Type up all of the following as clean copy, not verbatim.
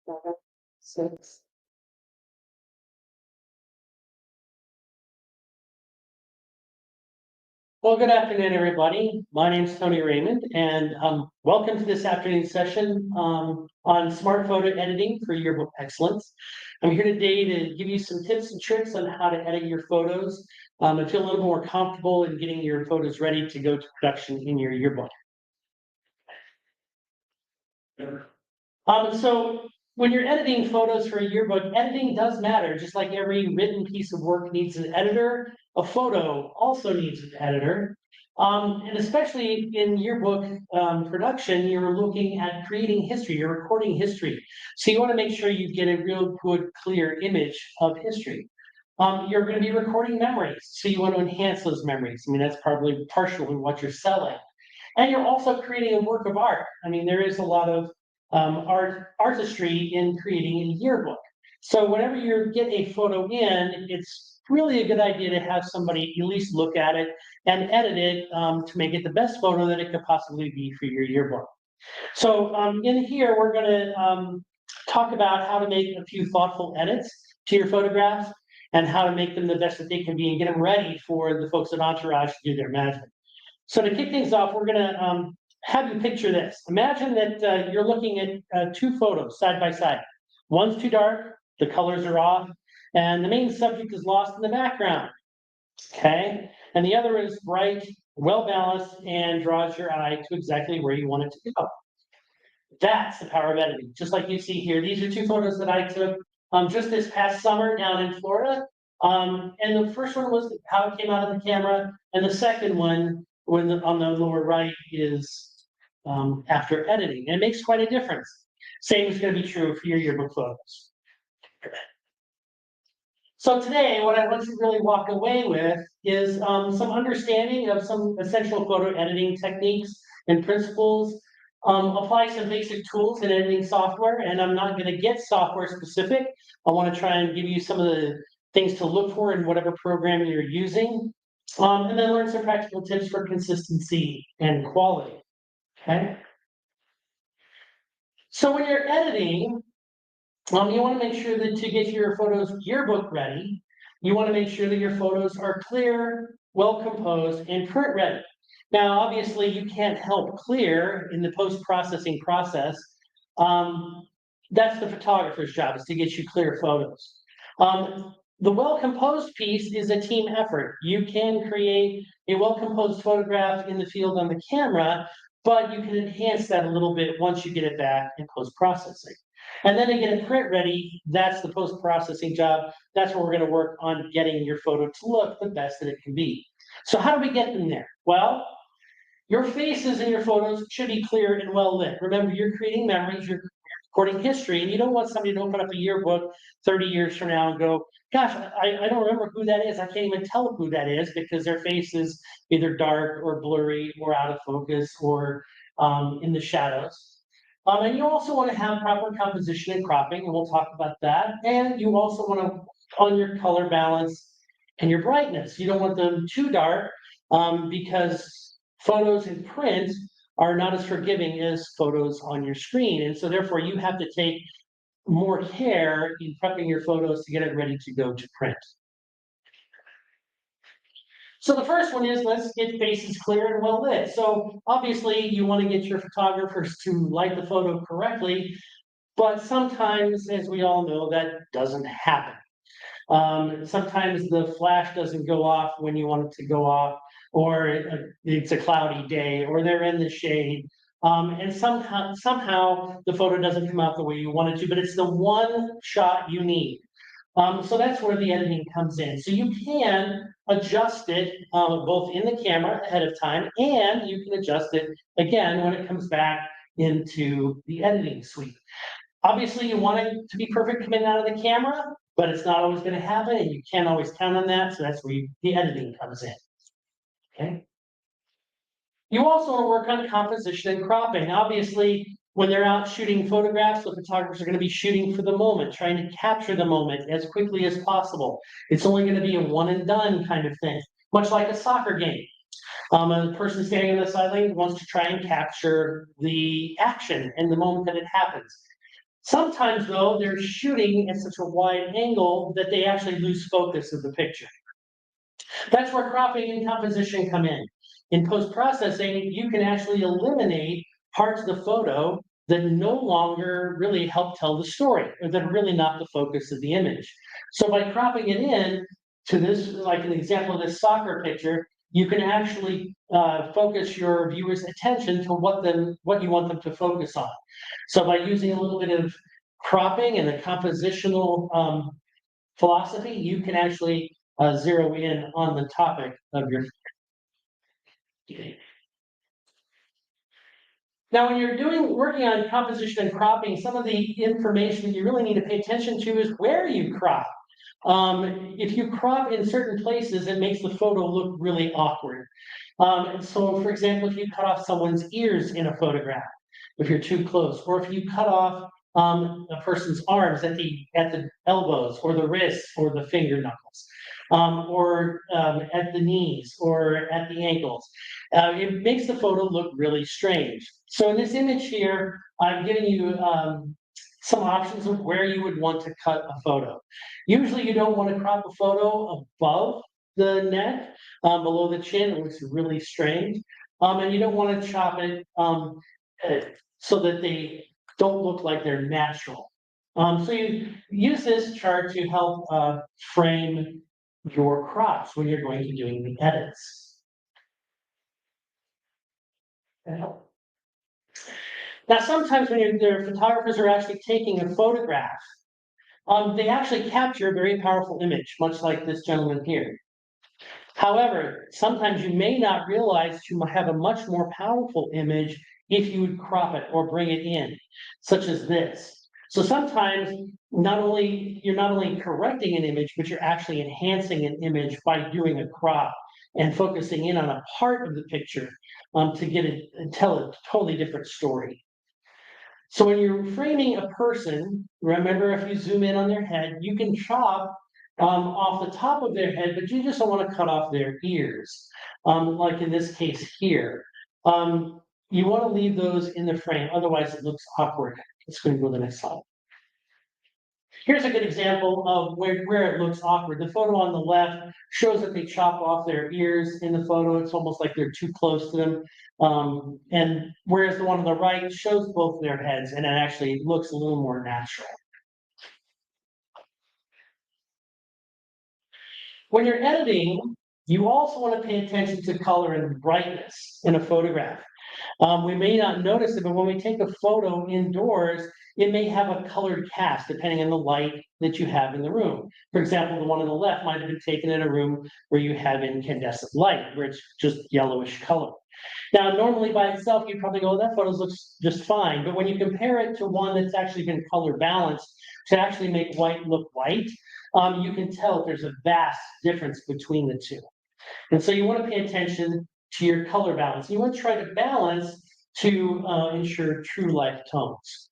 7, 6. Well, good afternoon, everybody. My name is Tony Raymond, and welcome to this afternoon session on smart photo editing for yearbook excellence. I'm here today to give you some tips and tricks on how to edit your photos and feel a little more comfortable in getting your photos ready to go to production in your yearbook. So when you're editing photos for a yearbook, editing does matter. Just like every written piece of work needs an editor, a photo also needs an editor. And especially in yearbook production, you're looking at creating history, you're recording history. So you want to make sure you get a real good, clear image of history. You're going to be recording memories, so you want to enhance those memories. I mean, that's probably partially what you're selling. And you're also creating a work of art. I mean, there is a lot of artistry in creating a yearbook. So whenever you get a photo in, it's really a good idea to have somebody at least look at it and edit it to make it the best photo that it could possibly be for your yearbook. So in here, we're going to talk about how to make a few thoughtful edits to your photographs and how to make them the best that they can be and get them ready for the folks at Entourage to do their magic. So to kick things off, we're going to have you picture this. Imagine that you're looking at two photos side by side. One's too dark, the colors are off, and the main subject is lost in the background. Okay? And the other is bright, well balanced, and draws your eye to exactly where you want it to go. That's the power of editing. Just like you see here, these are two photos that I took just this past summer down in Florida. And the first one was how it came out of the camera, and the second one, on the lower right, is after editing. And it makes quite a difference. Same is going to be true for your yearbook photos. So today, what I want you to really walk away with is some understanding of some essential photo editing techniques and principles. Apply some basic tools in editing software, and I'm not going to get software specific. I want to try and give you some of the things to look for in whatever program you're using, and then learn some practical tips for consistency and quality. Okay. So when you're editing, you want to make sure that to get your photos yearbook ready, you want to make sure that your photos are clear, well composed, and print ready. Now, obviously, you can't help clear in the post-processing process. That's the photographer's job, is to get you clear photos. The well-composed piece is a team effort. You can create a well-composed photograph in the field on the camera, but you can enhance that a little bit once you get it back in post-processing. And then to get it print ready, that's the post-processing job. That's where we're going to work on getting your photo to look the best that it can be. So how do we get them there? Well, your faces in your photos should be clear and well lit. Remember, you're creating memories, you're recording history, and you don't want somebody to open up a yearbook 30 years from now and go, gosh, I don't remember who that is. I can't even tell who that is because their face is either dark or blurry or out of focus or in the shadows. And you also want to have proper composition and cropping, and we'll talk about that. And you also want to on your color balance and your brightness. You don't want them too dark because photos in print are not as forgiving as photos on your screen. And so therefore you have to take more care in prepping your photos to get it ready to go to print. So the first one is, let's get faces clear and well lit. So obviously you want to get your photographers to light the photo correctly, but sometimes, as we all know, that doesn't happen. Sometimes the flash doesn't go off when you want it to go off, or it's a cloudy day, or they're in the shade. And somehow the photo doesn't come out the way you want it to, but it's the one shot you need. So that's where the editing comes in. So you can adjust it both in the camera ahead of time, and you can adjust it again when it comes back into the editing suite. Obviously, you want it to be perfect coming out of the camera, but it's not always going to happen, and you can't always count on that. So that's where the editing comes in. Okay. You also want to work on composition and cropping. Obviously, when they're out shooting photographs, the photographers are going to be shooting for the moment, trying to capture the moment as quickly as possible. It's only going to be a one and done kind of thing, much like a soccer game. A person standing on the sideline wants to try and capture the action and the moment that it happens. Sometimes, though, they're shooting at such a wide angle that they actually lose focus of the picture. That's where cropping and composition come in. In post-processing, you can actually eliminate parts of the photo that no longer really help tell the story, or that are really not the focus of the image. So by cropping it in to this, like an example of this soccer picture, you can actually focus your viewers' attention to what you want them to focus on. So by using a little bit of cropping and a compositional philosophy, you can actually zero in on the topic of your. Now, when you're working on composition and cropping, some of the information that you really need to pay attention to is where you crop. If you crop in certain places, it makes the photo look really awkward. And so, for example, if you cut off someone's ears in a photograph, if you're too close, or if you cut off a person's arms at the elbows, or the wrists, or the fingerknuckles, or at the knees, or at the ankles, it makes the photo look really strange. So in this image here, I'm giving you some options of where you would want to cut a photo. Usually you don't want to crop a photo above the neck, below the chin. It looks really strange. And you don't want to chop it so that they don't look like they're natural. So you use this chart to help frame your crops when you're going to be doing the edits. Now, sometimes when the photographers are actually taking a photograph, they actually capture a very powerful image, much like this gentleman here. However, sometimes you may not realize you have a much more powerful image if you would crop it or bring it in, such as this. So sometimes you're not only correcting an image, but you're actually enhancing an image by doing a crop and focusing in on a part of the picture to tell a totally different story. So when you're framing a person, remember, if you zoom in on their head, you can chop off the top of their head, but you just don't want to cut off their ears, like in this case here. You want to leave those in the frame, otherwise it looks awkward. Let's go to the next slide. Here's a good example of where it looks awkward. The photo on the left shows that they chop off their ears in the photo. It's almost like they're too close to them. And whereas the one on the right shows both their heads, and it actually looks a little more natural. When you're editing, you also want to pay attention to color and brightness in a photograph. We may not notice it, but when we take a photo indoors, it may have a colored cast depending on the light that you have in the room. For example, the one on the left might have been taken in a room where you have incandescent light, where it's just yellowish color. Now, normally by itself, you'd probably go, oh, that photo looks just fine. But when you compare it to one that's actually been color balanced to actually make white look white, you can tell there's a vast difference between the two. And so you want to pay attention to your color balance. You want to try to balance to ensure true life tones.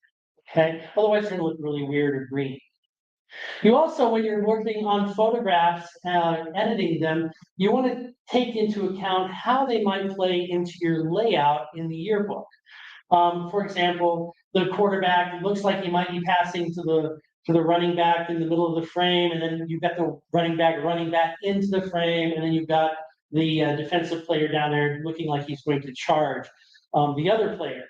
Okay, otherwise it's going to look really weird or green. You also, when you're working on photographs, editing them, you want to take into account how they might play into your layout in the yearbook. For example, the quarterback looks like he might be passing to the running back in the middle of the frame, and then you've got the running back into the frame, and then you've got the defensive player down there looking like he's going to charge the other player.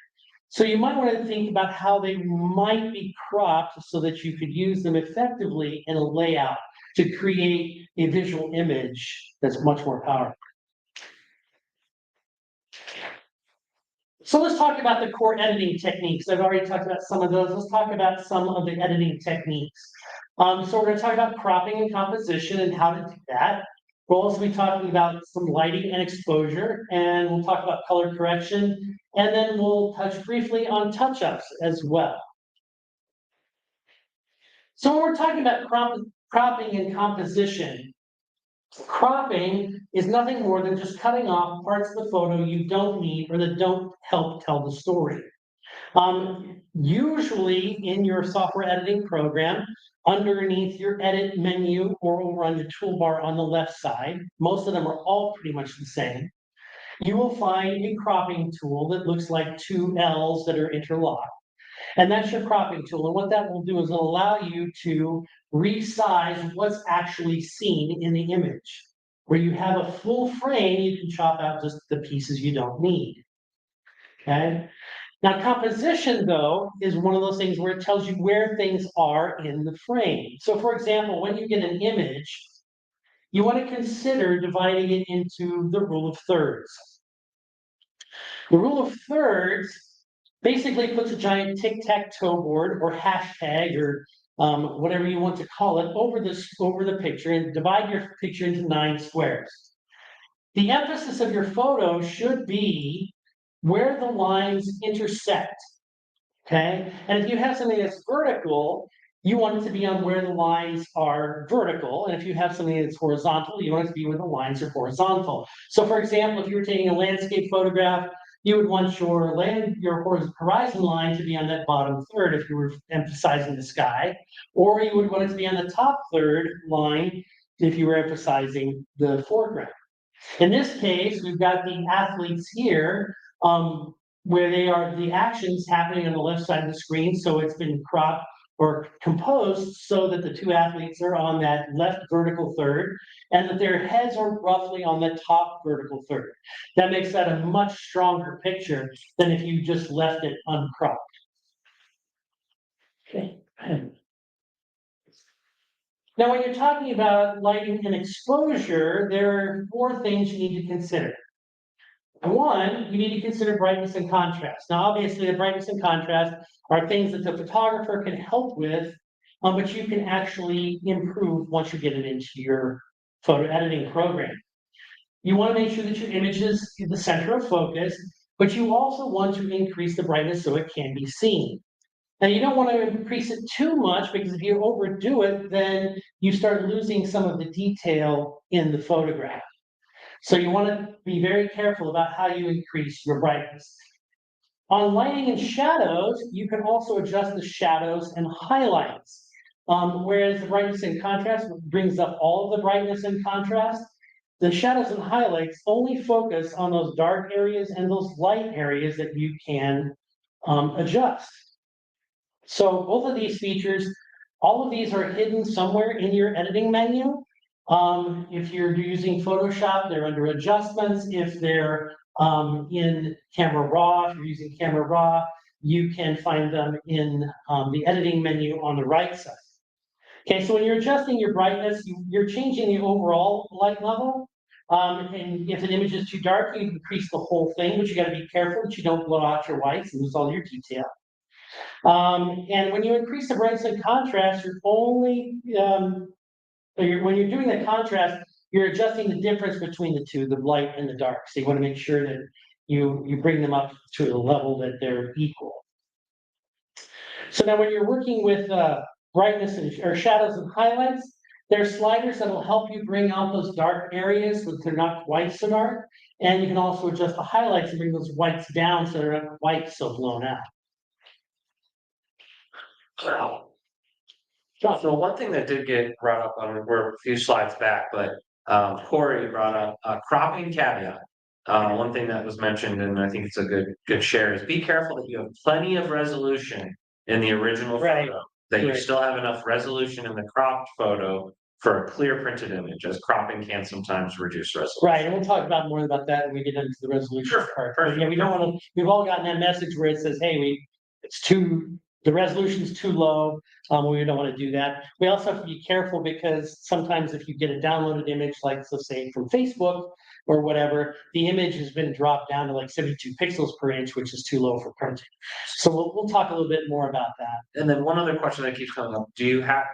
So you might want to think about how they might be cropped so that you could use them effectively in a layout to create a visual image that's much more powerful. So let's talk about the core editing techniques. I've already talked about some of those. Let's talk about some of the editing techniques. So we're going to talk about cropping and composition and how to do that. We'll also be talking about some lighting and exposure, and we'll talk about color correction, and then we'll touch briefly on touch-ups as well. So when we're talking about cropping and composition, cropping is nothing more than just cutting off parts of the photo you don't need or that don't help tell the story. Usually in your software editing program, underneath your edit menu or over on your toolbar on the left side, most of them are all pretty much the same, you will find a cropping tool that looks like two L's that are interlocked. And that's your cropping tool. And what that will do is it'll allow you to resize what's actually seen in the image. Where you have a full frame, you can chop out just the pieces you don't need. Okay? Now, composition, though, is one of those things where it tells you where things are in the frame. So, for example, when you get an image, you want to consider dividing it into the rule of thirds. The rule of thirds basically puts a giant tic-tac-toe board or hashtag or whatever you want to call it over the picture and divide your picture into 9 squares. The emphasis of your photo should be where the lines intersect. Okay, and if you have something that's vertical, you want it to be on where the lines are vertical. And if you have something that's horizontal, you want it to be where the lines are horizontal. So for example, if you were taking a landscape photograph, you would want your horizon line to be on that bottom third if you were emphasizing the sky, or you would want it to be on the top third line if you were emphasizing the foreground. In this case, we've got the athletes here, where they are the actions happening on the left side of the screen. So it's been cropped or composed so that the 2 athletes are on that left vertical third and that their heads are roughly on the top vertical third. That makes that a much stronger picture than if you just left it uncropped. Okay. Now, when you're talking about lighting and exposure, there are 4 things you need to consider. One, you need to consider brightness and contrast. Now, obviously, the brightness and contrast are things that the photographer can help with, but you can actually improve once you get it into your photo editing program. You want to make sure that your image is the center of focus, but you also want to increase the brightness so it can be seen. Now, you don't want to increase it too much because if you overdo it, then you start losing some of the detail in the photograph. So you want to be very careful about how you increase your brightness. On lighting and shadows, you can also adjust the shadows and highlights. Whereas the brightness and contrast brings up all of the brightness and contrast, the shadows and highlights only focus on those dark areas and those light areas that you can adjust. So both of these features, all of these are hidden somewhere in your editing menu. If you're using Photoshop, they're under adjustments. If they're in Camera Raw, if you're using Camera Raw, you can find them in the editing menu on the right side. Okay, so when you're adjusting your brightness, you're changing the overall light level. And if an image is too dark, you increase the whole thing, but you got to be careful that you don't blow out your whites and lose all your detail. And when you increase the brightness and contrast, you're only when you're doing the contrast, you're adjusting the difference between the two, the light and the dark. So you want to make sure that you bring them up to the level that they're equal. So now when you're working with brightness or shadows and highlights, there are sliders that will help you bring out those dark areas so they're not quite so dark. And you can also adjust the highlights and bring those whites down so they're not quite so blown out. Wow. So one thing that did get brought up we're a few slides back, but Corey brought up a cropping caveat. One thing that was mentioned, and I think it's a good share, is be careful that you have plenty of resolution in the original photo, that you still have enough resolution in the cropped photo for a clear printed image, as cropping can sometimes reduce resolution. Right, and we'll talk about more about that when we get into the resolution part. But yeah, we don't want to. We've all gotten that message where it says, "Hey, the resolution's too low." We don't want to do that. We also have to be careful because sometimes if you get a downloaded image, like let's say from Facebook or whatever, the image has been dropped down to like 72 pixels per inch, which is too low for printing. So we'll talk a little bit more about that. And then one other question that keeps coming up: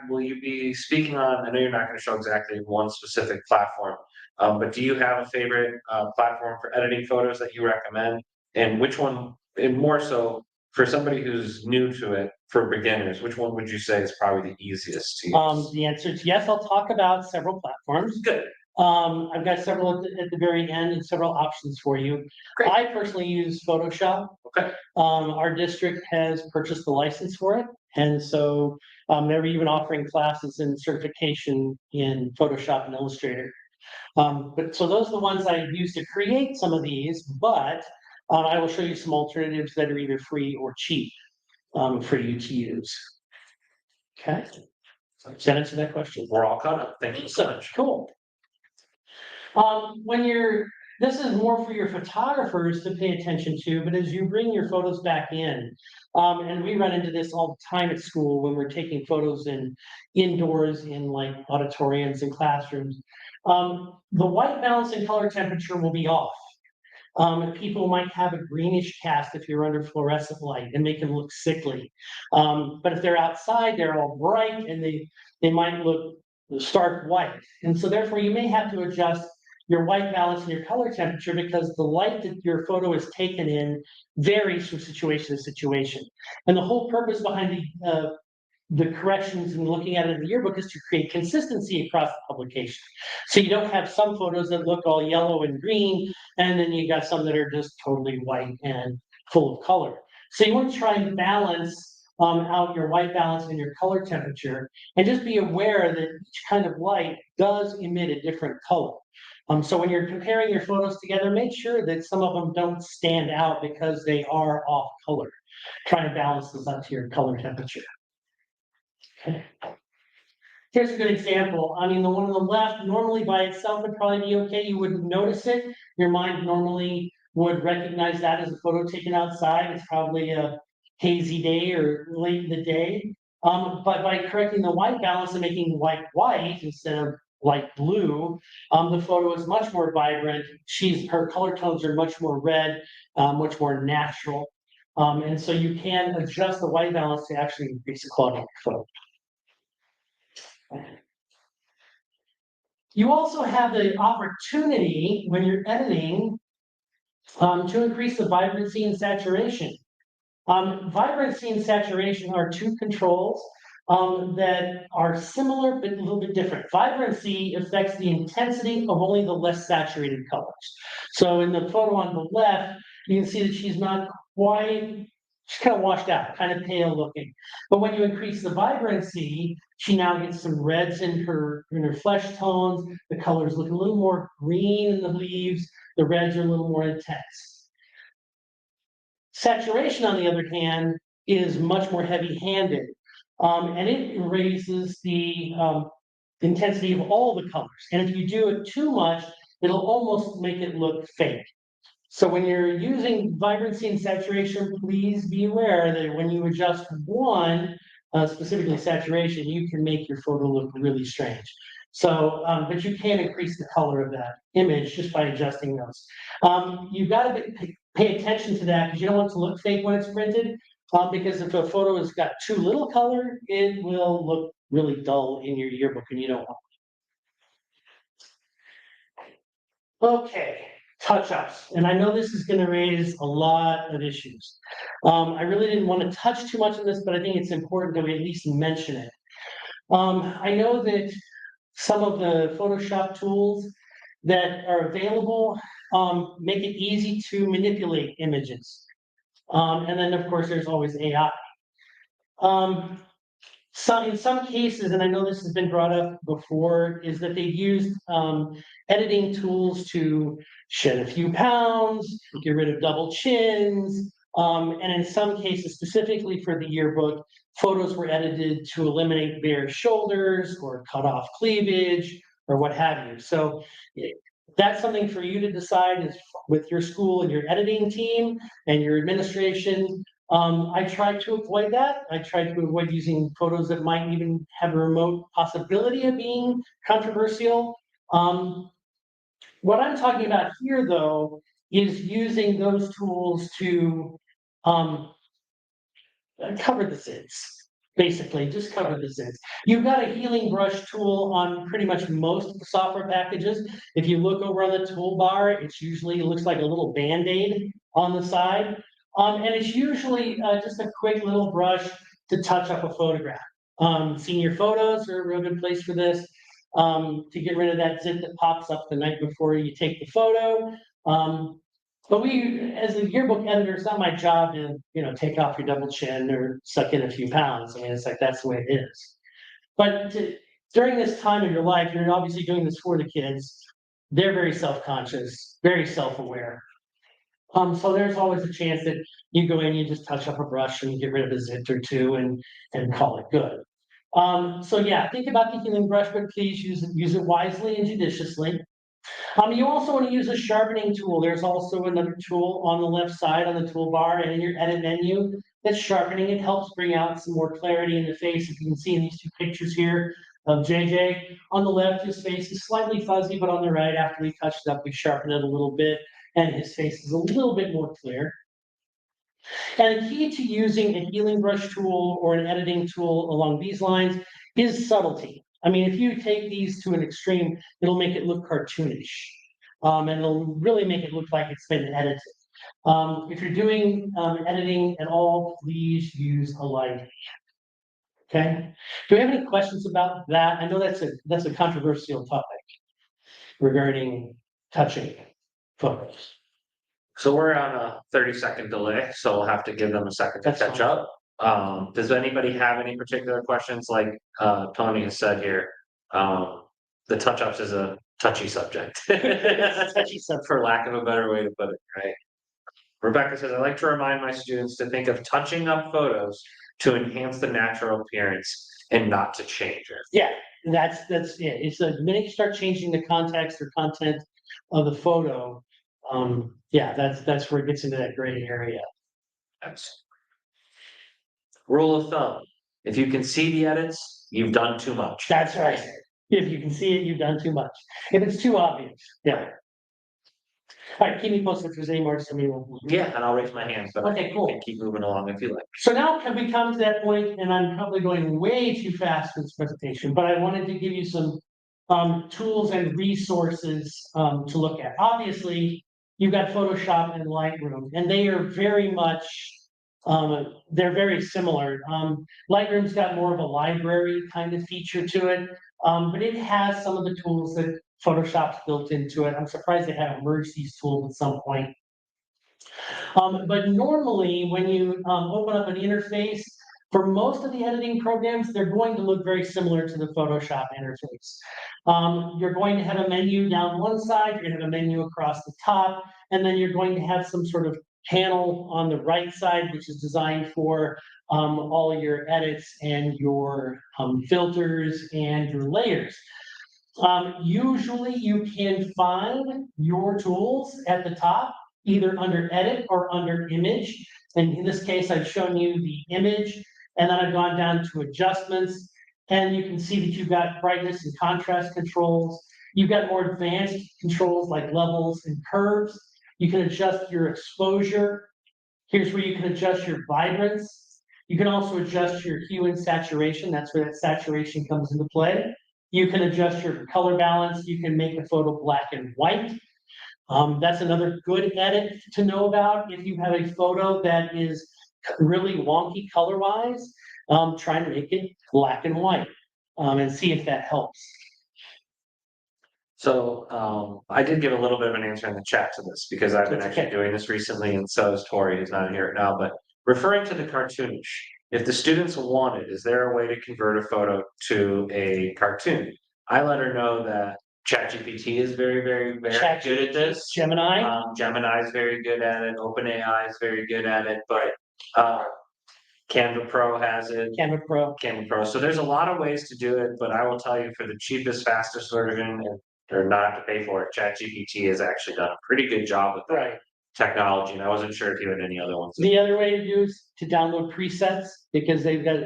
will you be speaking on? I know you're not going to show exactly one specific platform, but do you have a favorite platform for editing photos that you recommend? And which one, and more so for somebody who's new to it, for beginners, which one would you say is probably the easiest to use? The answer is yes. I'll talk about several platforms. Good. I've got several at the very end and several options for you. Great. I personally use Photoshop. Okay. Our district has purchased the license for it. And so they're even offering classes and certification in Photoshop and Illustrator. But so those are the ones I use to create some of these, but I will show you some alternatives that are either free or cheap. for you to use. Okay. Does that answer that question? We're all caught up. Thank you so much. Cool. This is more for your photographers to pay attention to, but as you bring your photos back in, and we run into this all the time at school when we're taking photos indoors in like auditoriums and classrooms, the white balance and color temperature will be off. People might have a greenish cast if you're under fluorescent light and make them look sickly. But if they're outside, they're all bright and they might look stark white. And so therefore you may have to adjust your white balance and your color temperature because the light that your photo is taken in varies from situation to situation. And the whole purpose behind the corrections and looking at it in the yearbook is to create consistency across the publication. So you don't have some photos that look all yellow and green, and then you got some that are just totally white and full of color. So you want to try and balance out your white balance and your color temperature, and just be aware that each kind of light does emit a different color. So when you're comparing your photos together, make sure that some of them don't stand out because they are off color. Try and balance this out to your color temperature. Okay. Here's a good example. I mean, the one on the left, normally by itself would probably be okay. You wouldn't notice it. Your mind normally would recognize that as a photo taken outside. It's probably a hazy day or late in the day. But by correcting the white balance and making white white instead of light blue, the photo is much more vibrant. Her color tones are much more red, much more natural. And so you can adjust the white balance to actually increase the quality of your photo. You also have the opportunity when you're editing to increase the vibrancy and saturation. Vibrancy and saturation are two controls that are similar but a little bit different. Vibrancy affects the intensity of only the less saturated colors. So in the photo on the left, you can see that she's not quite, she's kind of washed out, kind of pale looking. But when you increase the vibrancy, she now gets some reds in her flesh tones. The colors look a little more green in the leaves. The reds are a little more intense. Saturation, on the other hand, is much more heavy-handed, and it raises the intensity of all the colors. And if you do it too much, it'll almost make it look fake. So when you're using vibrancy and saturation, please be aware that when you adjust one, specifically saturation, you can make your photo look really strange. So, but you can increase the color of that image just by adjusting those. You've got to pay attention to that because you don't want it to look fake when it's printed. Because if a photo has got too little color, it will look really dull in your yearbook, and you don't want it. Okay, touch-ups. And I know this is going to raise a lot of issues. I really didn't want to touch too much on this, but I think it's important that we at least mention it. I know that some of the Photoshop tools that are available make it easy to manipulate images. And then, of course, there's always AI. In some cases, and I know this has been brought up before, is that they've used editing tools to shed a few pounds, get rid of double chins, and in some cases, specifically for the yearbook, photos were edited to eliminate bare shoulders or cut off cleavage or what have you. So that's something for you to decide is with your school and your editing team and your administration. I try to avoid that. I try to avoid using photos that might even have a remote possibility of being controversial. What I'm talking about here, though, is using those tools to cover the zids. Basically, just cover the zids. You've got a healing brush tool on pretty much most of the software packages. If you look over on the toolbar, it looks like a little Band-Aid on the side. And it's usually just a quick little brush to touch up a photograph. Senior photos are a real good place for this, to get rid of that zit that pops up the night before you take the photo. But as a yearbook editor, it's not my job to, take off your double chin or suck in a few pounds. I mean, it's like, that's the way it is. But during this time of your life, you're obviously doing this for the kids. They're very self-conscious, very self-aware. So there's always a chance that you go in, you just touch up a brush and get rid of a zit or two and call it good. So yeah, think about the healing brush, but please use it wisely and judiciously. You also want to use a sharpening tool. There's also another tool on the left side on the toolbar and in your edit menu that's sharpening. It helps bring out some more clarity in the face. If you can see in these two pictures here of JJ, on the left, his face is slightly fuzzy, but on the right, after we touched it up, we sharpened it a little bit, and his face is a little bit more clear. And the key to using a healing brush tool or an editing tool along these lines is subtlety. I mean, if you take these to an extreme, it'll make it look cartoonish. And it'll really make it look like it's been edited. If you're doing editing at all, please use a light. Okay. Do we have any questions about that? I know that's a controversial topic regarding touching photos. So we're on a 30-second delay, so we'll have to give them a second to That's catch fine. up. Does anybody have any particular questions? Like Tony has said here, the touch-ups is a touchy subject. Touchy subject. For lack of a better way to put it, right? Rebecca says, I like to remind my students to think of touching up photos to enhance the natural appearance and not to change it. Yeah, that's it. It's the minute you start changing the context or content of the photo, yeah, that's where it gets into that gray area. That's rule of thumb. If you can see the edits, you've done too much. That's right. If you can see it, you've done too much. If it's too obvious, yeah. All right, keep me posted if there's any more. Yeah, and I'll raise my hand, but Okay, cool. you can keep moving along if you like. So now can we come to that point, and I'm probably going way too fast for this presentation, but I wanted to give you some tools and resources to look at. Obviously, you've got Photoshop and Lightroom, and they are very much they're very similar. Lightroom's got more of a library kind of feature to it, but it has some of the tools that Photoshop's built into it. I'm surprised they haven't merged these tools at some point. But normally, when you open up an interface, for most of the editing programs, they're going to look very similar to the Photoshop interface. You're going to have a menu down one side, you're going to have a menu across the top, and then you're going to have some sort of panel on the right side, which is designed for all of your edits and your filters and your layers. Usually you can find your tools at the top, either under edit or under image. And in this case, I've shown you the image, and then I've gone down to adjustments, and you can see that you've got brightness and contrast controls. You've got more advanced controls like levels and curves. You can adjust your exposure. Here's where you can adjust your vibrance. You can also adjust your hue and saturation. That's where that saturation comes into play. You can adjust your color balance. You can make the photo black and white. That's another good edit to know about. If you have a photo that is really wonky color-wise, try and make it black and white and see if that helps. So I did give a little bit of an answer in the chat to this because I've been actually doing this recently, and so is Tori, who's not here now. But referring to the cartoonish, if the students want it, is there a way to convert a photo to a cartoon? I let her know that ChatGPT is very, very, very good at this. Gemini. Gemini is very good at it. OpenAI is very good at it, but Canva Pro has it. Canva Pro. So there's a lot of ways to do it, but I will tell you for the cheapest, fastest version, or not have to pay for it, ChatGPT has actually done a pretty good job with that technology, and I wasn't sure if you had any other ones. The other way to do is to download presets, because they've got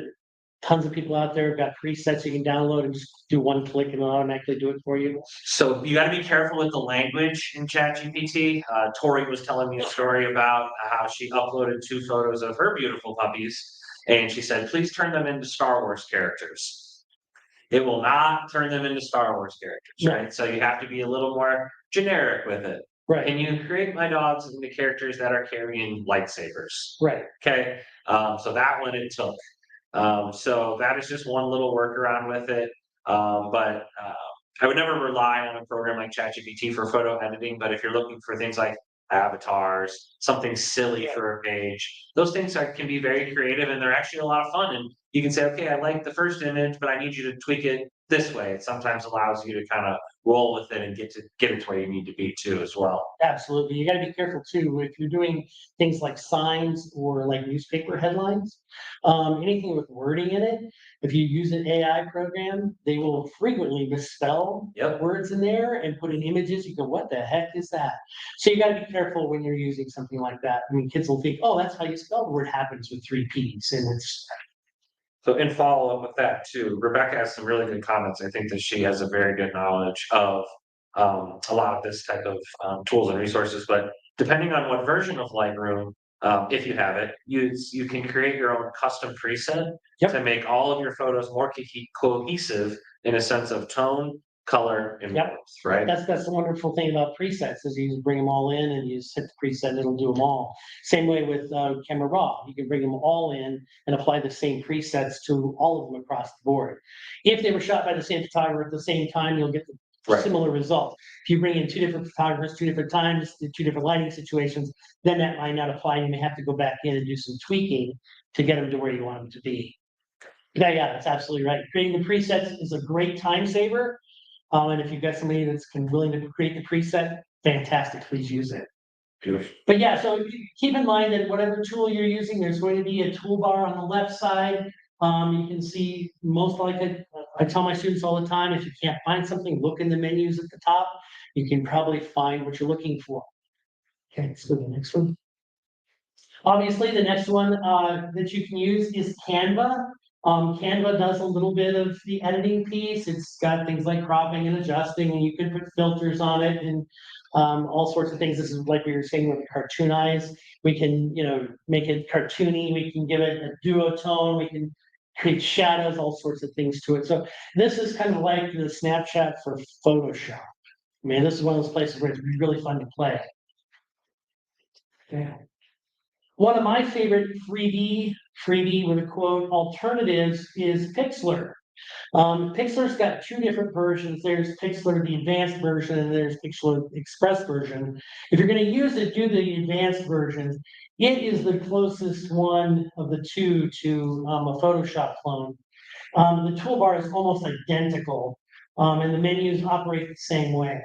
tons of people out there who've got presets you can download and just do one click and it'll automatically do it for you. So you got to be careful with the language in ChatGPT. Tori was telling me a story about how she uploaded 2 photos of her beautiful puppies, and she said, please turn them into Star Wars characters. It will not turn them into Star Wars characters, right? So you have to be a little more generic with it. Right. And you create my dogs into characters that are carrying lightsabers. Right. Okay. So that one it took. So that is just one little workaround with it. But I would never rely on a program like ChatGPT for photo editing. But if you're looking for things like avatars, something silly for a page, those things can be very creative, and they're actually a lot of fun. And you can say, okay, I like the first image, but I need you to tweak it this way. It sometimes allows you to kind of roll with it and get it to where you need to be too as well. Absolutely. You gotta be careful too, if you're doing things like signs or like newspaper headlines, anything with wording in it. If you use an AI program, they will frequently misspell Yep. words in there and put in images. You go, what the heck is that? So you gotta be careful when you're using something like that. I mean, kids will think, oh, that's how you spell the word happens with three P's, and it's So in follow up with that too, Rebecca has some really good comments. I think that she has a very good knowledge of a lot of this type of tools and resources. But depending on what version of Lightroom, if you have it, you can create your own custom preset Yep. to make all of your photos more cohesive in a sense of tone, color, and Yep. warmth, right? That's the wonderful thing about presets is you just bring them all in and you just hit the preset and it'll do them all. Same way with Camera Raw, you can bring them all in and apply the same presets to all of them across the board. If they were shot by the same photographer at the same time, you'll get the Right. similar result. If you bring in two different photographers, two different times, two different lighting situations, then that might not apply. You may have to go back in and do some tweaking to get them to where you want them to be. Yeah, that's absolutely right. Creating the presets is a great time saver. And if you've got somebody that's willing to create the preset, fantastic, please use it. Beautiful. But yeah, so keep in mind that whatever tool you're using, there's going to be a toolbar on the left side. You can see most likely, I tell my students all the time, if you can't find something, look in the menus at the top. You can probably find what you're looking for. Okay, let's go to the next one. Obviously, the next one that you can use is Canva. Canva does a little bit of the editing piece. It's got things like cropping and adjusting, and you can put filters on it and all sorts of things. This is like we were saying with the cartoon eyes. We can, make it cartoony. We can give it a duotone. We can create shadows, all sorts of things to it. So this is kind of like the Snapchat for Photoshop. I mean, this is one of those places where it's really fun to play. Yeah. One of my favorite freebie with a quote alternatives is Pixlr. Pixlr's got two different versions. There's Pixlr, the advanced version, and there's Pixlr Express version. If you're going to use it, do the advanced version. It is the closest one of the two to a Photoshop clone. The toolbar is almost identical, and the menus operate the same way.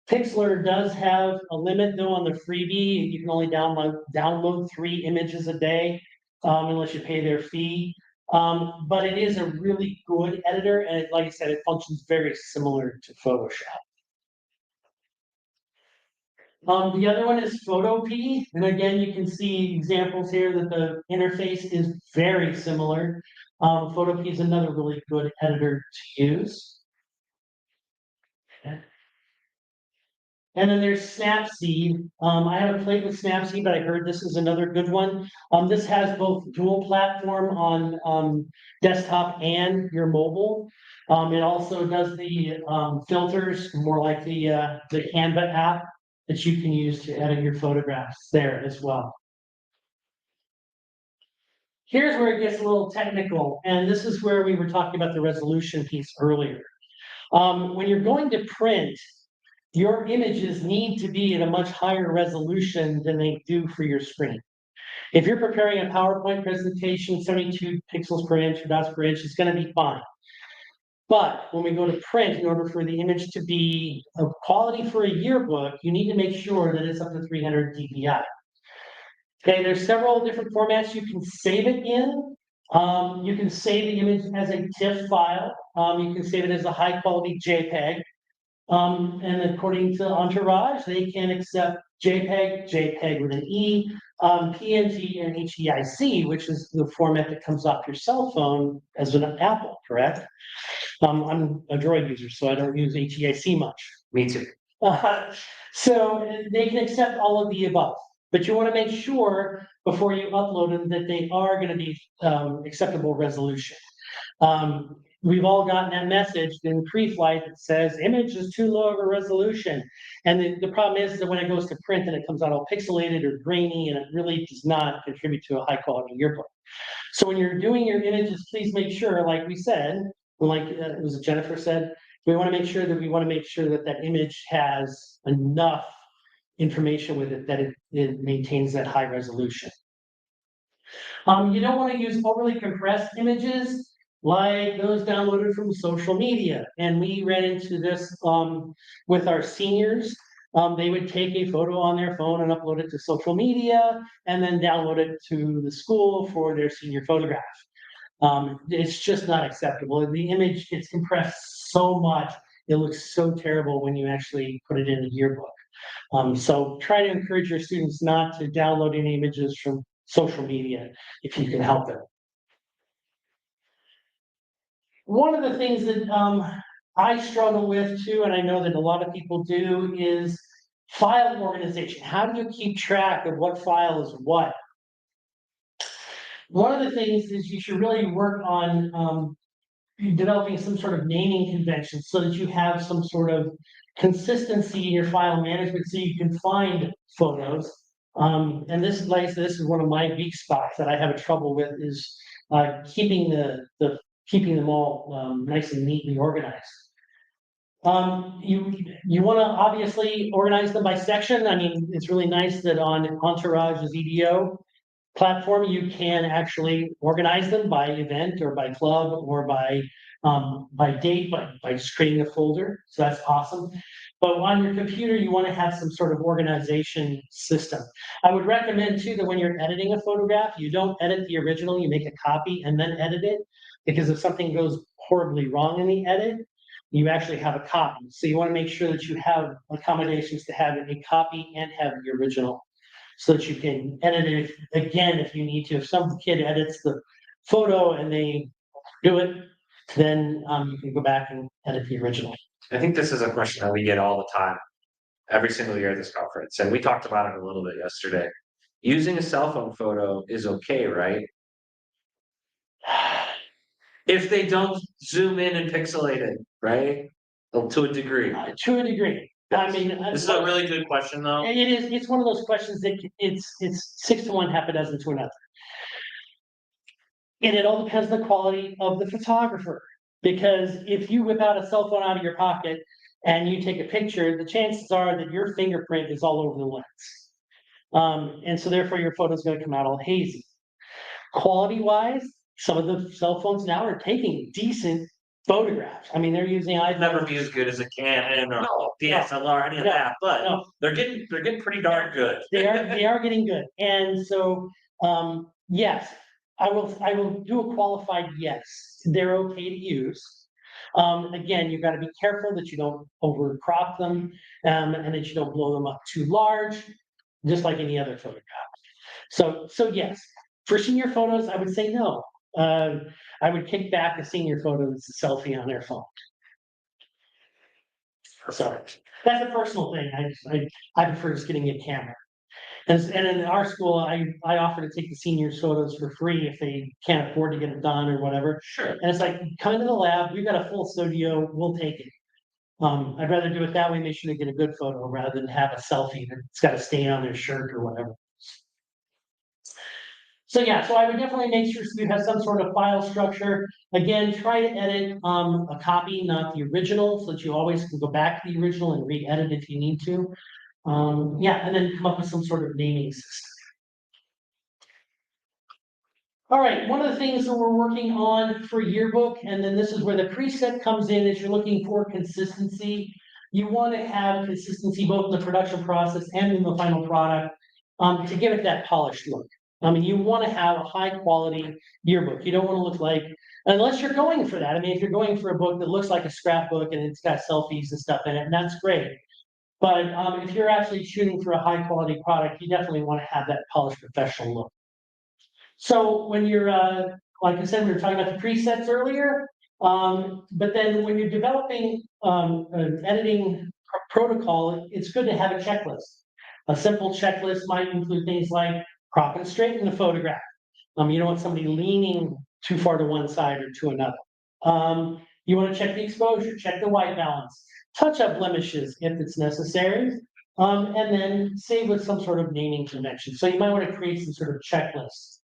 Pixlr does have a limit though on the freebie. You can only download 3 images a day, unless you pay their fee. But it is a really good editor, and like I said, it functions very similar to Photoshop. The other one is Photopea, and again, you can see examples here that the interface is very similar. Photopea is another really good editor to use. And then there's Snapseed. I haven't played with Snapseed, but I heard this is another good one. This has both dual platform on desktop and your mobile. It also does the filters, more like the Canva app that you can use to edit your photographs there as well. Here's where it gets a little technical, and this is where we were talking about the resolution piece earlier. When you're going to print, your images need to be at a much higher resolution than they do for your screen. If you're preparing a PowerPoint presentation, 72 pixels per inch or dots per inch is going to be fine. But when we go to print, in order for the image to be of quality for a yearbook, you need to make sure that it's up to 300 dpi. Okay, there's several different formats you can save it in. You can save the image as a TIFF file. You can save it as a high quality JPEG. And according to Entourage, they can accept JPEG, JPEG with an E, PNG, and HEIC, which is the format that comes off your cell phone as an Apple, correct? I'm a Droid user, so I don't use HEIC much. Me too. So they can accept all of the above, but you want to make sure before you upload them that they are going to be acceptable resolution. We've all gotten that message in pre-flight that says image is too low of a resolution. And the problem is that when it goes to print and it comes out all pixelated or grainy, and it really does not contribute to a high quality yearbook. So when you're doing your images, please make sure, like we said, like it was Jennifer said, we want to make sure that that image has enough information with it that it maintains that high resolution. You don't want to use overly compressed images. like those downloaded from social media. And we ran into this with our seniors. They would take a photo on their phone and upload it to social media and then download it to the school for their senior photograph. It's just not acceptable. The image gets compressed so much, it looks so terrible when you actually put it in a yearbook. So try to encourage your students not to download any images from social media if you can help it. One of the things that I struggle with too, and I know that a lot of people do, is file organization. How do you keep track of what file is what? One of the things is you should really work on developing some sort of naming convention so that you have some sort of consistency in your file management so you can find photos. And this is like I said, this is one of my weak spots that I have a trouble with is keeping keeping them all nice and neatly organized. You want to obviously organize them by section. I mean, it's really nice that on Entourage's EDO platform, you can actually organize them by event or by club or by date, by just creating a folder. So that's awesome. But on your computer, you want to have some sort of organization system. I would recommend too that when you're editing a photograph, you don't edit the original, you make a copy and then edit it. Because if something goes horribly wrong in the edit, you actually have a copy. So you want to make sure that you have accommodations to have a copy and have the original so that you can edit it again if you need to. If some kid edits the photo and they do it, then you can go back and edit the original. I think this is a question that we get all the time, every single year at this conference, and we talked about it a little bit yesterday. Using a cell phone photo is okay, right? If they don't zoom in and pixelate it, right? To a degree. To a degree. I mean, This is a really good question, though. it is. It's one of those questions that it's 6 to 1, half a dozen to another. And it all depends on the quality of the photographer. Because if you whip out a cell phone out of your pocket and you take a picture, the chances are that your fingerprint is all over the lens. And so therefore your photo is going to come out all hazy. Quality wise, some of the cell phones now are taking decent photographs. I mean, they're using I'd never be as good as a Canon or DSLR, any of that, but they're getting pretty darn good. They are getting good. And so yes, I will do a qualified yes. They're okay to use. Again, you've got to be careful that you don't over crop them and that you don't blow them up too large, just like any other photograph. So yes, for senior photos, I would say no. I would kick back a senior photo that's a selfie on their phone. So that's a personal thing. I prefer just getting a camera. And in our school, I offer to take the seniors photos for free if they can't afford to get it done or whatever. Sure. And it's like, come into the lab, we've got a full studio, we'll take it. I'd rather do it that way, make sure they get a good photo rather than have a selfie that's got a stain on their shirt or whatever. So yeah, so I would definitely make sure you have some sort of file structure. Again, try to edit a copy, not the original, so that you always can go back to the original and re-edit if you need to. Yeah, and then come up with some sort of naming system. All right, one of the things that we're working on for yearbook, and then this is where the preset comes in, is you're looking for consistency. You want to have consistency both in the production process and in the final product to give it that polished look. I mean, you want to have a high quality yearbook. You don't want to look like, unless you're going for that. I mean, if you're going for a book that looks like a scrapbook and it's got selfies and stuff in it, and that's great. But if you're actually shooting for a high quality product, you definitely want to have that polished professional look. So when you're, like I said, we were talking about the presets earlier, but then when you're developing an editing protocol, it's good to have a checklist. A simple checklist might include things like crop and straighten the photograph. You don't want somebody leaning too far to one side or to another. You want to check the exposure, check the white balance, touch up blemishes if it's necessary, and then save with some sort of naming convention. So you might want to create some sort of checklist.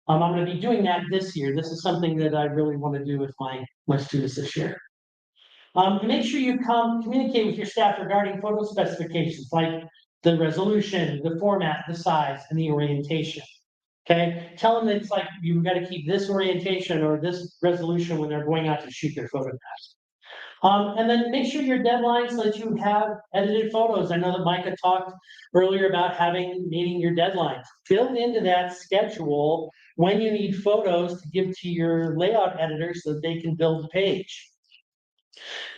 I'm going to be doing that this year. This is something that I really want to do with my students this year. Make sure you communicate with your staff regarding photo specifications like the resolution, the format, the size, and the orientation. Okay, tell them it's like, you've got to keep this orientation or this resolution when they're going out to shoot their photographs. And then make sure your deadlines so that you have edited photos. I know that Micah talked earlier about meeting your deadlines. Build into that schedule when you need photos to give to your layout editor so that they can build the page.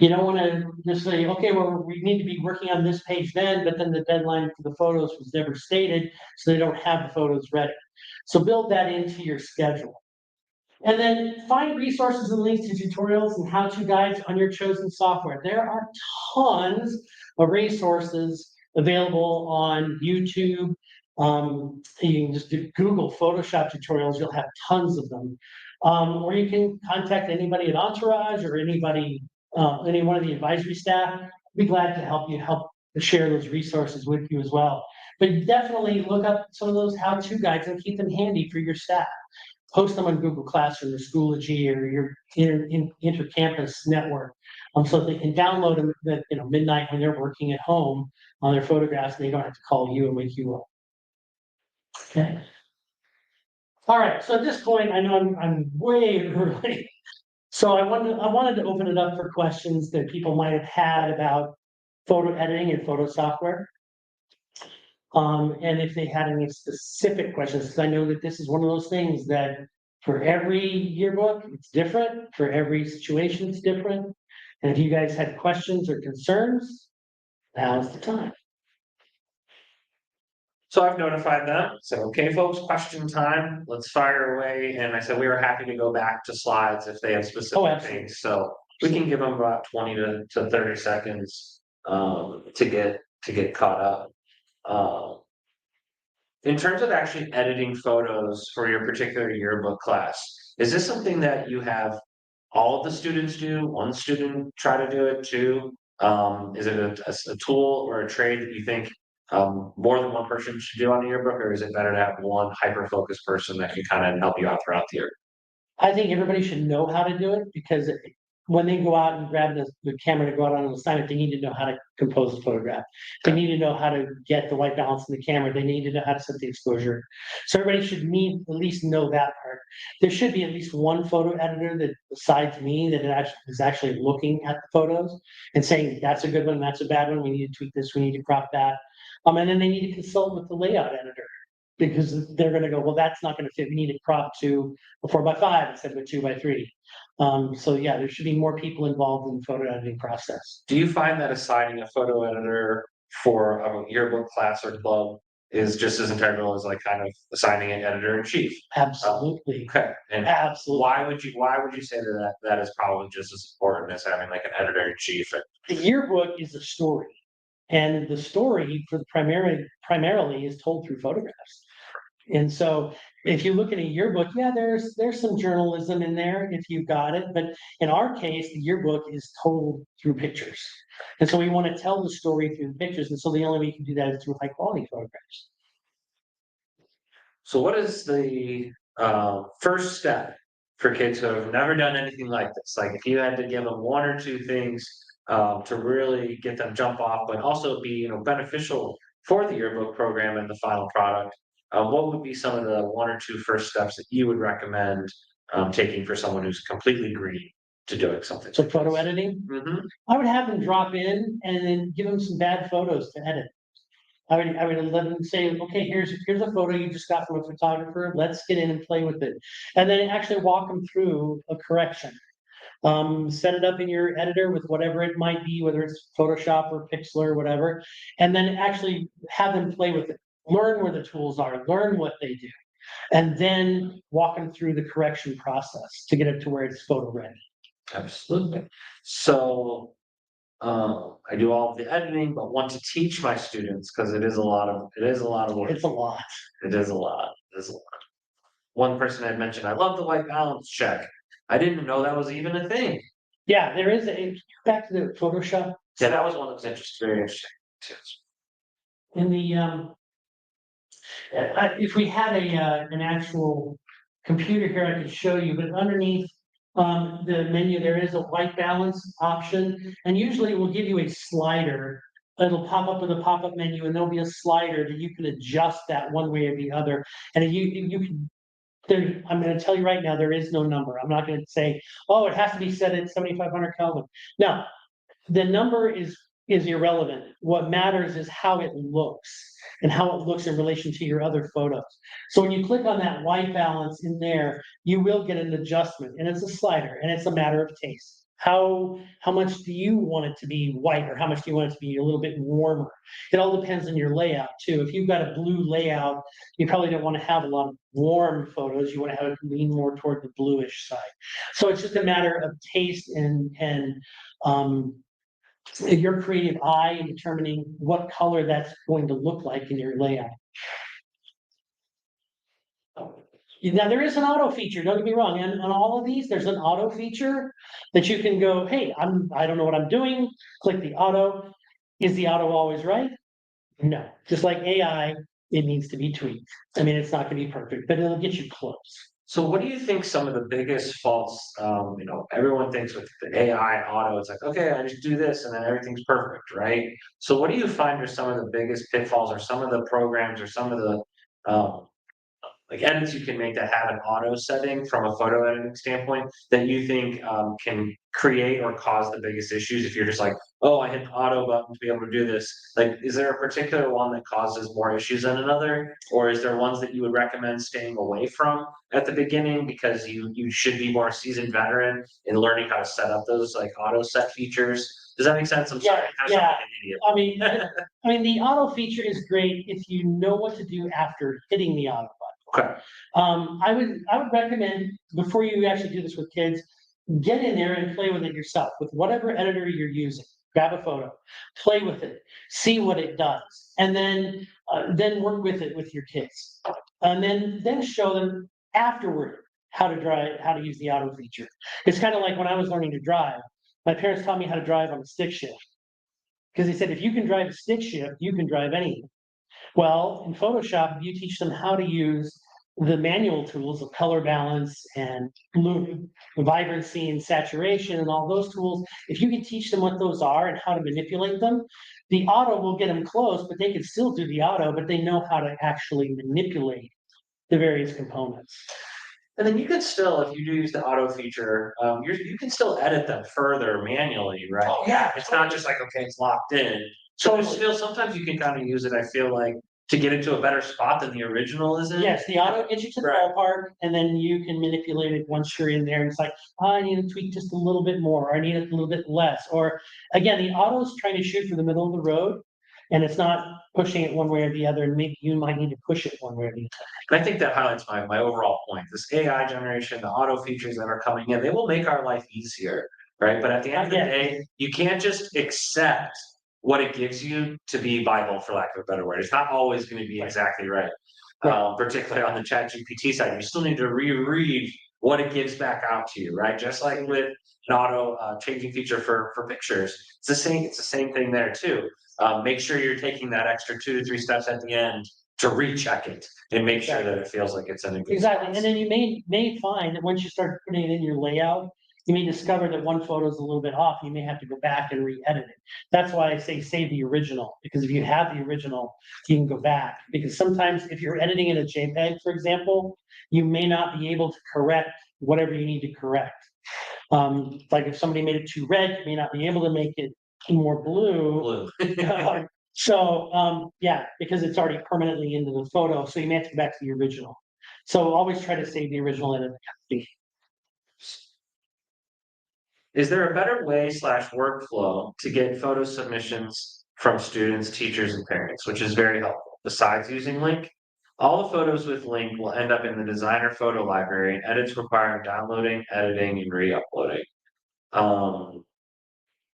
You don't want to just say, okay, well, we need to be working on this page then, but then the deadline for the photos was never stated, so they don't have the photos ready. So build that into your schedule. And then find resources and links to tutorials and how-to guides on your chosen software. There are tons of resources available on YouTube. You can just Google Photoshop tutorials, you'll have tons of them. Or you can contact anybody at Entourage or any one of the advisory staff. I'd be glad to help share those resources with you as well. But definitely look up some of those how-to guides and keep them handy for your staff. Post them on Google Classroom or Schoology or your intercampus network, so that they can download them at midnight when they're working at home on their photographs, and they don't have to call you and wake you up. Okay. All right. So at this point, I know I'm way early. So I wanted to open it up for questions that people might have had about photo editing and photo software. And if they had any specific questions, because I know that this is one of those things that for every yearbook, it's different. For every situation, it's different. And if you guys had questions or concerns, now's the time. So I've notified them, said, okay, folks, question time, let's fire away. And I said, we were happy to go back to slides if they have specific things. So we can give them about 20 to 30 seconds to get caught up. In terms of actually editing photos for your particular yearbook class, is this something that you have all of the students do, one student try to do it too? Is it a tool or a trade that you think more than one person should do on a yearbook, or is it better to have one hyper-focused person that can kind of help you out throughout the year? I think everybody should know how to do it, because when they go out and grab the camera to go out on an assignment, they need to know how to compose a photograph. They need to know how to get the white balance in the camera. They need to know how to set the exposure. So everybody should at least know that part. There should be at least one photo editor that, besides me, that is actually looking at the photos and saying, that's a good one, that's a bad one, we need to tweak this, we need to crop that. And then they need to consult with the layout editor, because they're gonna go, well, that's not gonna fit, we need to crop to a 4x5 instead of a 2x3. So yeah, there should be more people involved in the photo editing process. Do you find that assigning a photo editor for a yearbook class or club is just as integral as like kind of assigning an editor in chief? Absolutely. Okay. And Absolutely. why would you say that is probably just as important as having like an editor in chief? The yearbook is a story, and the story primarily is told through photographs. And so if you look at a yearbook, yeah, there's some journalism in there if you've got it, but in our case, the yearbook is told through pictures. And so we want to tell the story through the pictures, and so the only way you can do that is through high quality photographs. So what is the first step for kids who have never done anything like this? Like if you had to give them one or two things to really get them jump off, but also be beneficial for the yearbook program and the final product, what would be some of the one or two first steps that you would recommend taking for someone who's completely green to doing something? So photo editing, I would have them drop in and then give them some bad photos to edit. I would let them say, okay, here's a photo you just got from a photographer. Let's get in and play with it, and then actually walk them through a correction. Set it up in your editor with whatever it might be, whether it's Photoshop or Pixlr or whatever, and then actually have them play with it. Learn where the tools are, learn what they do, and then walk them through the correction process to get it to where it's photo ready. Absolutely. So I do all of the editing, but want to teach my students because it is a lot of work. It's a lot. It is a lot. It is a lot. One person had mentioned, I love the white balance check. I didn't know that was even a thing. Yeah, there is back to the Photoshop. Yeah, that was one that was very interesting too. In the if we had an actual computer here, I could show you, but underneath the menu, there is a white balance option, and usually it will give you a slider it'll pop up with a pop-up menu, and there'll be a slider that you can adjust that one way or the other. And you can, there, I'm gonna tell you right now, there is no number. I'm not gonna say, oh, it has to be set at 7,500 Kelvin. No, the number is irrelevant. What matters is how it looks and how it looks in relation to your other photos. So when you click on that white balance in there, you will get an adjustment, and it's a slider, and it's a matter of taste. How much do you want it to be white, or how much do you want it to be a little bit warmer? It all depends on your layout too. If you've got a blue layout, you probably don't want to have a lot of warm photos. You want to have it lean more toward the bluish side. So it's just a matter of taste and your creative eye in determining what color that's going to look like in your layout. Now, there is an auto feature, don't get me wrong, and on all of these, there's an auto feature that you can go, hey, I don't know what I'm doing, click the auto. Is the auto always right? No, just like AI, it needs to be tweaked. I mean, it's not gonna be perfect, but it'll get you close. So what do you think some of the biggest faults, everyone thinks with the AI auto, it's like, okay, I just do this and then everything's perfect, right? So what do you find are some of the biggest pitfalls or some of the programs or some of the, like edits you can make that have an auto setting from a photo editing standpoint that you think can create or cause the biggest issues if you're just like, oh, I hit the auto button to be able to do this. Like, is there a particular one that causes more issues than another? Or is there ones that you would recommend staying away from at the beginning because you should be more seasoned veteran in learning how to set up those like auto set features? Does that make sense? I'm sorry. Yeah, an idiot. I mean, the auto feature is great if you know what to do after hitting the auto button. Okay. I would recommend, before you actually do this with kids, get in there and play with it yourself, with whatever editor you're using. Grab a photo, play with it, see what it does, and then work with it with your kids. And then show them afterward how to use the auto feature. It's kind of like when I was learning to drive, my parents taught me how to drive on a stick shift. Because they said, if you can drive a stick shift, you can drive anything. Well, in Photoshop, you teach them how to use the manual tools of color balance and blue, vibrancy and saturation and all those tools. If you can teach them what those are and how to manipulate them, the auto will get them close, but they can still do the auto, but they know how to actually manipulate the various components. And then you can still, if you do use the auto feature, you can still edit them further manually, right? Oh, yeah, It's not just like, okay, it's locked in. So there's still, sometimes you can kind of use it, I feel like, to get into a better spot than the original is in. Yes, the auto gets you to the Right. ballpark, and then you can manipulate it once you're in there. It's like, oh, I need to tweak just a little bit more, or I need it a little bit less. Or again, the auto's trying to shoot for the middle of the road, and it's not pushing it one way or the other. And maybe you might need to push it one way or the other. And I think that highlights my overall point. This AI generation, the auto features that are coming in, they will make our life easier, right? But at the end of the Yeah. day, you can't just accept what it gives you to be Bible, for lack of a better word. It's not always going to be exactly right. Particularly on the Chat GPT side, you still need to reread what it gives back out to you, right? Just like with an auto changing feature for pictures, it's the same. It's the same thing there too. Make sure you're taking that extra 2 to 3 steps at the end to recheck it and make sure that it feels like it's in a good Exactly. spot. And then you may find that once you start putting it in your layout, you may discover that one photo is a little bit off. You may have to go back and re-edit it. That's why I say save the original, because if you have the original, you can go back. Because sometimes if you're editing in a JPEG, for example, you may not be able to correct whatever you need to correct. Like if somebody made it too red, you may not be able to make it more blue. Yeah, because it's already permanently into the photo, so you may have to go back to the original. So always try to save the original edit. Is there a better way slash workflow to get photo submissions from students, teachers, and parents, which is very helpful, besides using Link? All the photos with Link will end up in the designer photo library, and edits require downloading, editing, and re-uploading.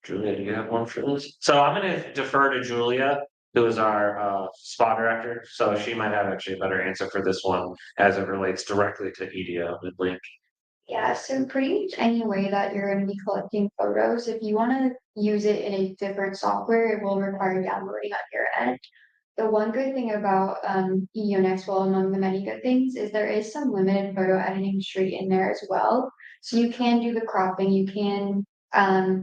Julia, do you have one for this? So I'm gonna defer to Julia, who is our spa director, so she might have actually a better answer for this one as it relates directly to EDO with Link. Yeah, so pretty much any way that you're going to be collecting photos, if you want to use it in a different software, it will require downloading on your end. The one good thing about EDO Next, well, among the many good things, is there is some limited photo editing straight in there as well. So you can do the cropping, you can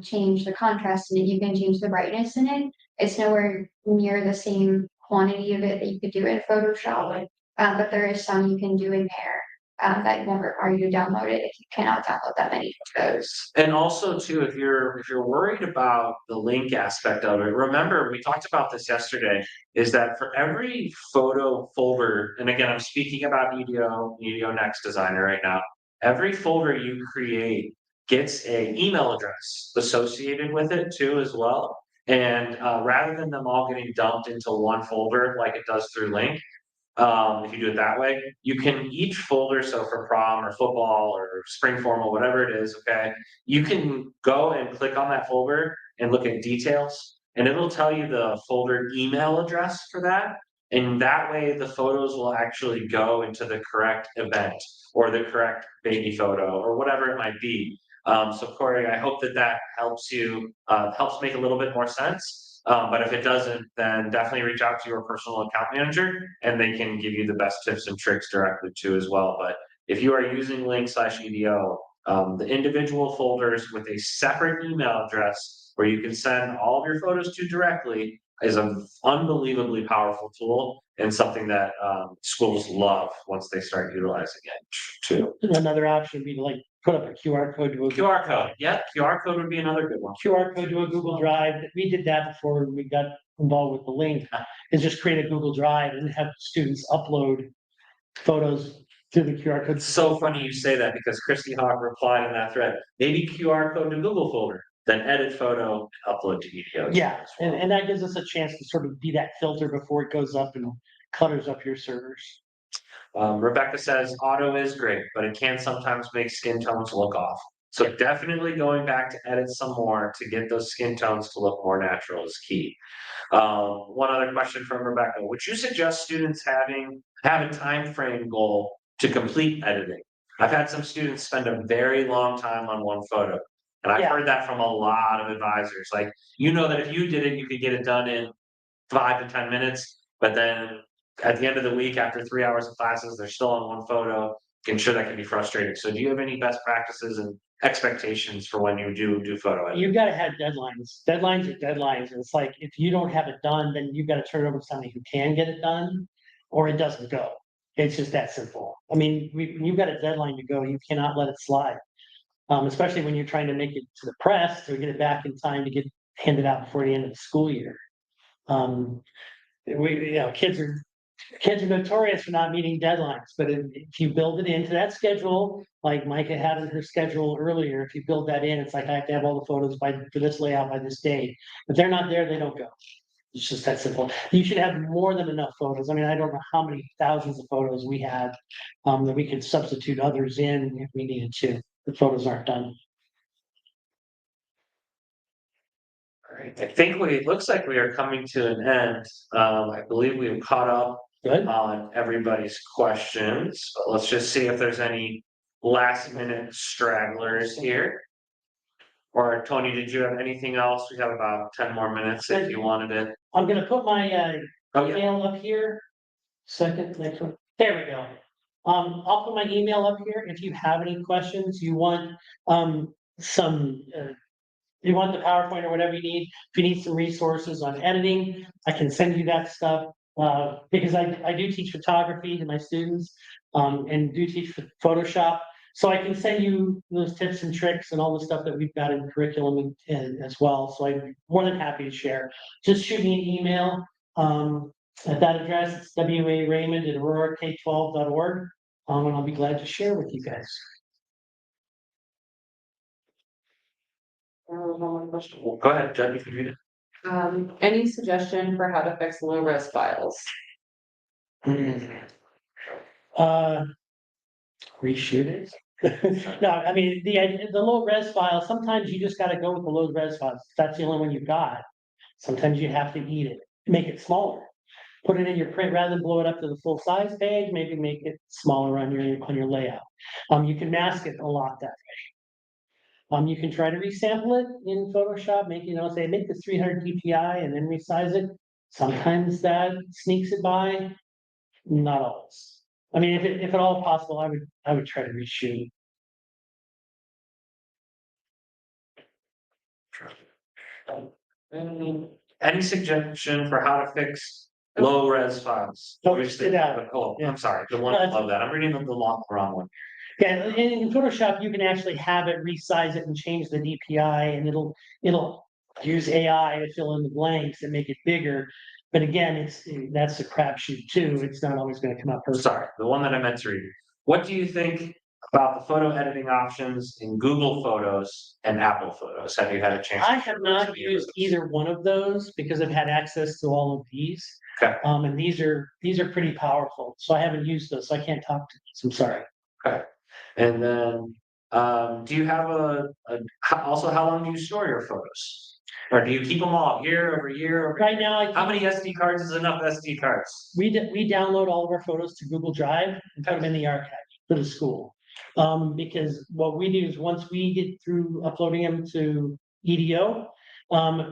change the contrast in it, you can change the brightness in it. It's nowhere near the same quantity of it that you could do in Photoshop. But there is some you can do in there, that won't require you to download it if you cannot download that many photos. And also too, if you're worried about the link aspect of it, remember, we talked about this yesterday, is that for every photo folder, and again, I'm speaking about EDO Next Designer right now, every folder you create gets a email address associated with it too as well. And rather than them all getting dumped into one folder like it does through Link, if you do it that way, you can each folder, so for prom or football or spring formal, whatever it is, okay, you can go and click on that folder and look at details, and it'll tell you the folder email address for that. And that way the photos will actually go into the correct event or the correct baby photo or whatever it might be. So Corey, I hope that that helps you, helps make a little bit more sense. But if it doesn't, then definitely reach out to your personal account manager and they can give you the best tips and tricks directly too as well. But if you are using Link/EDO, the individual folders with a separate email address where you can send all of your photos to directly is an unbelievably powerful tool and something that schools love once they start utilizing it too. Another option would be to like put up a QR code to a QR code, yep, QR code would be another good one. QR code to a Google Drive. We did that before we got involved with the Link, is just create a Google Drive and have students upload photos to the QR code. It's so funny you say that because Christy Hawk replied in that thread, maybe QR code to Google folder, then edit photo, upload to EDO. Yeah, and that gives us a chance to sort of be that filter before it goes up and clutters up your servers. Rebecca says auto is great, but it can sometimes make skin tones look off. So definitely going back to edit some more to get those skin tones to look more natural is key. One other question from Rebecca, would you suggest students have a time frame goal to complete editing? I've had some students spend a very long time on one photo. And I've Yeah. heard that from a lot of advisors, like, you know that if you did it, you could get it done in 5 to 10 minutes, but then at the end of the week, after 3 hours of classes, they're still on one photo. I'm sure that can be frustrating. So do you have any best practices and expectations for when you do photo editing? You've got to have deadlines. Deadlines are deadlines. And it's like, if you don't have it done, then you've got to turn it over to somebody who can get it done, or it doesn't go. It's just that simple. I mean, you've got a deadline to go. You cannot let it slide. Especially when you're trying to make it to the press to get it back in time to get handed out before the end of the school year. Kids are notorious for not meeting deadlines, but if you build it into that schedule, like Micah had in her schedule earlier, if you build that in, it's like, I have to have all the photos for this layout by this date. If they're not there, they don't go. It's just that simple. You should have more than enough photos. I mean, I don't know how many thousands of photos we had, that we could substitute others in if we needed to. The photos aren't done. All right, I think it looks like we are coming to an end. I believe we've caught up Good. on everybody's questions, but let's just see if there's any last minute stragglers here. Or Tony, did you have anything else? We have about 10 more minutes if you wanted it. I'm gonna put my Oh, yeah, email up here. Next one. There we go. I'll put my email up here. If you have any questions, you want you want the PowerPoint or whatever you need. If you need some resources on editing, I can send you that stuff. Because I do teach photography to my students, and do teach Photoshop. So I can send you those tips and tricks and all the stuff that we've got in curriculum as well. So I'm more than happy to share. Just shoot me an email at that address. It's WARaymond@aurorak12.org. And I'll be glad to share with you guys. go ahead, Jen, you can read it. Any suggestion for how to fix low-res files? Reshoot it. No, I mean, the low res file, sometimes you just gotta go with the low res files. That's the only one you've got. Sometimes you have to eat it, make it smaller. Put it in your print rather than blow it up to the full size page, maybe make it smaller on your layout. You can mask it a lot that way. You can try to resample it in Photoshop, say make this 300 DPI and then resize it. Sometimes that sneaks it by, not always. I mean, if at all possible, I would try to reshoot. Any suggestion for how to fix low res files? Oh, Obviously- sit down. Oh, Yeah. I'm sorry, the one No, that's- above that, I'm reading the wrong one. Yeah, in Photoshop, you can actually have it resize it and change the DPI and it'll use AI to fill in the blanks and make it bigger. But again, that's a crapshoot too. It's not always gonna come out perfect. Sorry, the one that I meant to read. What do you think about the photo editing options in Google Photos and Apple Photos? Have you had a chance? I have not used either one of those because I've had access to all of these. Okay. And these are pretty powerful, so I haven't used those, so I can't talk to these. I'm sorry. Okay, and then, do you have also, how long do you store your photos? Or do you keep them all year over year? Right now, How many SD cards is enough SD cards? we download all of our photos to Google Drive and put them in the archive for the school. Because what we do is once we get through uploading them to EDO,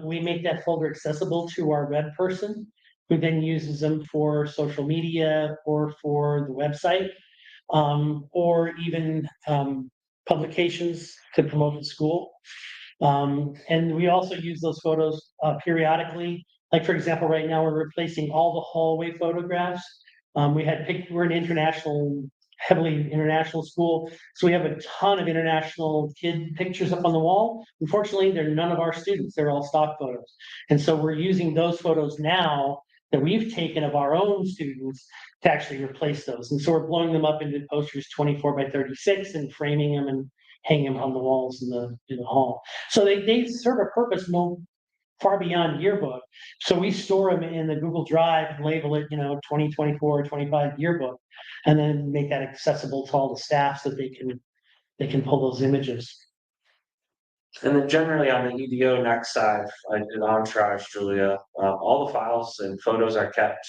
we make that folder accessible to our web person, who then uses them for social media or for the website, or even publications to promote the school. And we also use those photos periodically. Like, for example, right now we're replacing all the hallway photographs. We're an heavily international school, so we have a ton of international kid pictures up on the wall. Unfortunately, they're none of our students, they're all stock photos. And so we're using those photos now that we've taken of our own students to actually replace those. And so we're blowing them up into posters 24 by 36 and framing them and hanging them on the walls in the hall. So they serve a purpose far beyond yearbook. So we store them in the Google Drive and label it, 2024, 25 yearbook, and then make that accessible to all the staff so they can pull those images. And then generally on the EDO next side, in Entourage, Julia, all the files and photos are kept,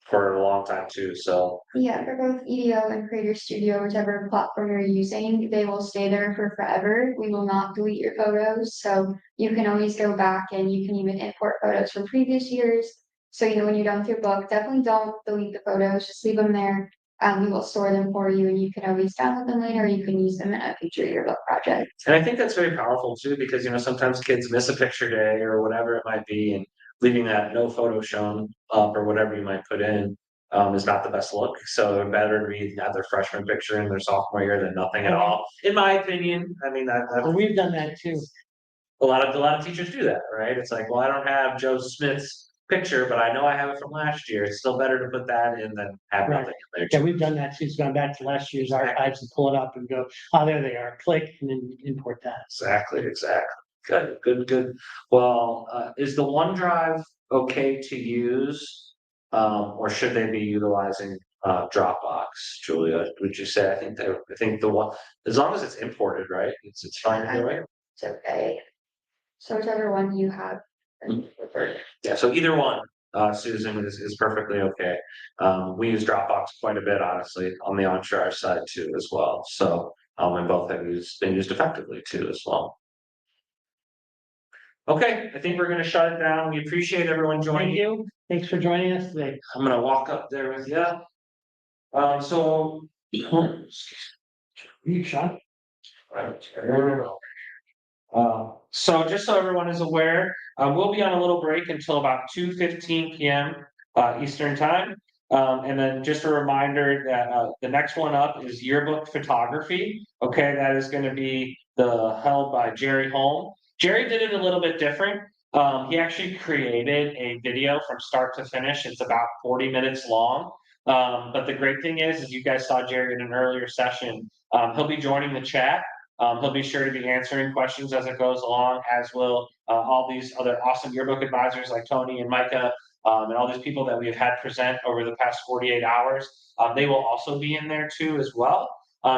for a long time too, so. Yeah, for both EDO and Creator Studio, whichever platform you're using, they will stay there for forever. We will not delete your photos, so you can always go back and you can even import photos from previous years. So, when you're done with your book, definitely don't delete the photos, just leave them there. We will store them for you and you can always download them later, or you can use them in a future yearbook project. And I think that's very powerful too, because sometimes kids miss a picture day or whatever it might be, and leaving that no photo shown up or whatever you might put in is not the best look. So they're better to have their freshman picture in their sophomore year than nothing at all, in my opinion. I mean, And we've done that too. a lot of teachers do that, right? It's like, well, I don't have Joe Smith's picture, but I know I have it from last year. It's still better to put that in than have Right. nothing in there. Yeah, we've done that too. It's gone back to last year's archives and pull it up and go, oh, there they are, click and then import that. Exactly. Good. Well, is the OneDrive okay to use? Or should they be utilizing Dropbox, Julia? Would you say? I think the one, as long as it's imported, right? It's fine to do it. It's okay. So whichever one you have. Yeah, so either one, Susan, is perfectly okay. We use Dropbox quite a bit, honestly, on the Entourage side too, as well. So, and both have been used effectively too, as well. Okay, I think we're gonna shut it down. We appreciate everyone joining. Thank you. Thanks for joining us today. I'm gonna walk up there with you. So. You, Sean? So just so everyone is aware, we'll be on a little break until about 2:15 p.m. Eastern time. And then just a reminder that the next one up is yearbook photography. Okay, that is going to be held by Jerry Holm. Jerry did it a little bit different. He actually created a video from start to finish. It's about 40 minutes long. But the great thing is you guys saw Jerry in an earlier session. He'll be joining the chat. He'll be sure to be answering questions as it goes along, as will all these other awesome yearbook advisors like Tony and Micah, and all these people that we've had present over the past 48 hours. They will also be in there too as well.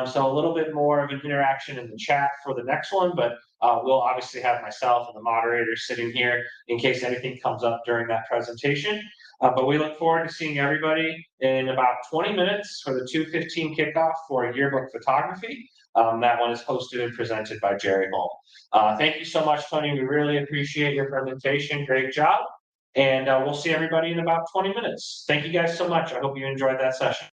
So a little bit more of an interaction in the chat for the next one, but we'll obviously have myself and the moderator sitting here in case anything comes up during that presentation. But we look forward to seeing everybody in about 20 minutes for the 2:15 kickoff for yearbook photography. That one is hosted and presented by Jerry Holm. Thank you so much, Tony. We really appreciate your presentation. Great job. And we'll see everybody in about 20 minutes. Thank you guys so much. I hope you enjoyed that session.